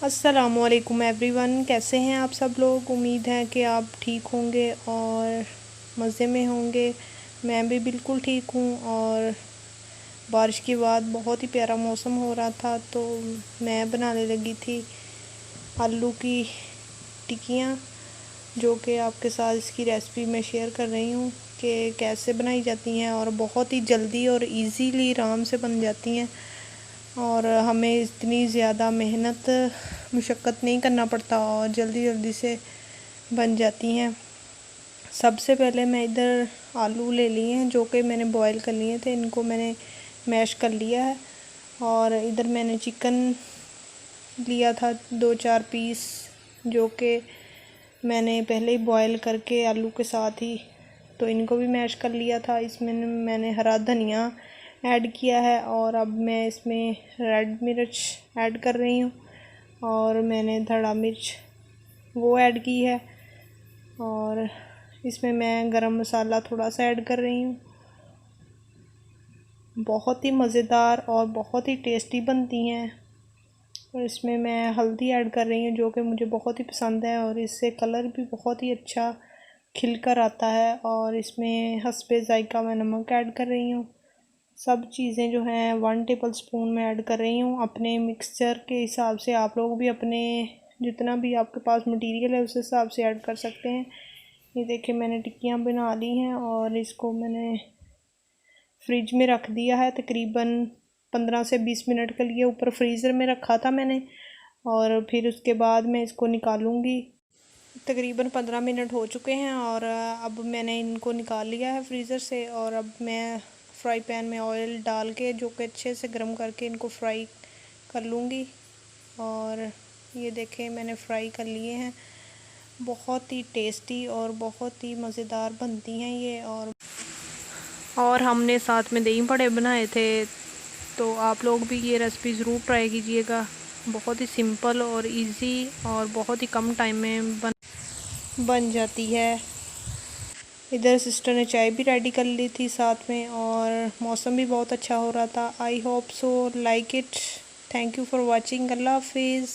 अस्सलामुअलैकुम एवरीवन, कैसे हैं आप सब लोग। उम्मीद है कि आप ठीक होंगे और मज़े में होंगे। मैं भी बिल्कुल ठीक हूँ। और बारिश के बाद बहुत ही प्यारा मौसम हो रहा था, तो मैं बनाने लगी थी आलू की टिक्कियाँ, जो कि आपके साथ इसकी रेसिपी मैं शेयर कर रही हूँ कि कैसे बनाई जाती हैं। और बहुत ही जल्दी और इजीली आराम से बन जाती हैं, और हमें इतनी ज़्यादा मेहनत मुशक्क़त नहीं करना पड़ता और जल्दी जल्दी से बन जाती हैं। सबसे पहले मैं इधर आलू ले लिए हैं, जो कि मैंने बॉईल कर लिए थे। इनको मैंने मैश कर लिया है। और इधर मैंने चिकन लिया था 2-4 पीस, जो कि मैंने पहले ही बॉईल करके आलू के साथ ही, तो इनको भी मैश कर लिया था। इसमें मैंने हरा धनिया ऐड किया है, और अब मैं इसमें रेड मिर्च ऐड कर रही हूँ, और मैंने धड़ा मिर्च वो ऐड की है, और इसमें मैं गरम मसाला थोड़ा सा ऐड कर रही हूँ। बहुत ही मज़ेदार और बहुत ही टेस्टी बनती हैं। और इसमें मैं हल्दी ऐड कर रही हूँ, जो कि मुझे बहुत ही पसंद है, और इससे कलर भी बहुत ही अच्छा खिलकर आता है। और इसमें हस्बे ज़ायक़ा मैं नमक ऐड कर रही हूँ। सब चीज़ें जो हैं 1 टेबल स्पून में ऐड कर रही हूँ। अपने मिक्सचर के हिसाब से आप लोग भी अपने जितना भी आपके पास मटेरियल है उस हिसाब से ऐड कर सकते हैं। ये देखिए, मैंने टिक्कियाँ बना ली हैं, और इसको मैंने फ्रिज में रख दिया है तकरीबन 15 से 20 मिनट के लिए। ऊपर फ्रीज़र में रखा था मैंने, और फिर उसके बाद मैं इसको निकालूंगी। तकरीबन 15 मिनट हो चुके हैं, और अब मैंने इनको निकाल लिया है फ्रीज़र से। और अब मैं फ्राई पैन में ऑयल डाल के, जो कि अच्छे से गर्म करके, इनको फ्राई कर लूँगी। और ये देखें, मैंने फ्राई कर लिए हैं। बहुत ही टेस्टी और बहुत ही मज़ेदार बनती हैं ये। और हमने साथ में दही बड़े बनाए थे, तो आप लोग भी ये रेसिपी ज़रूर ट्राई कीजिएगा। बहुत ही सिंपल और इजी और बहुत ही कम टाइम में बन जाती है। इधर सिस्टर ने चाय भी रेडी कर ली थी साथ में, और मौसम भी बहुत अच्छा हो रहा था। I hope so like it. Thank you for watching. अल्लाह हाफिज़।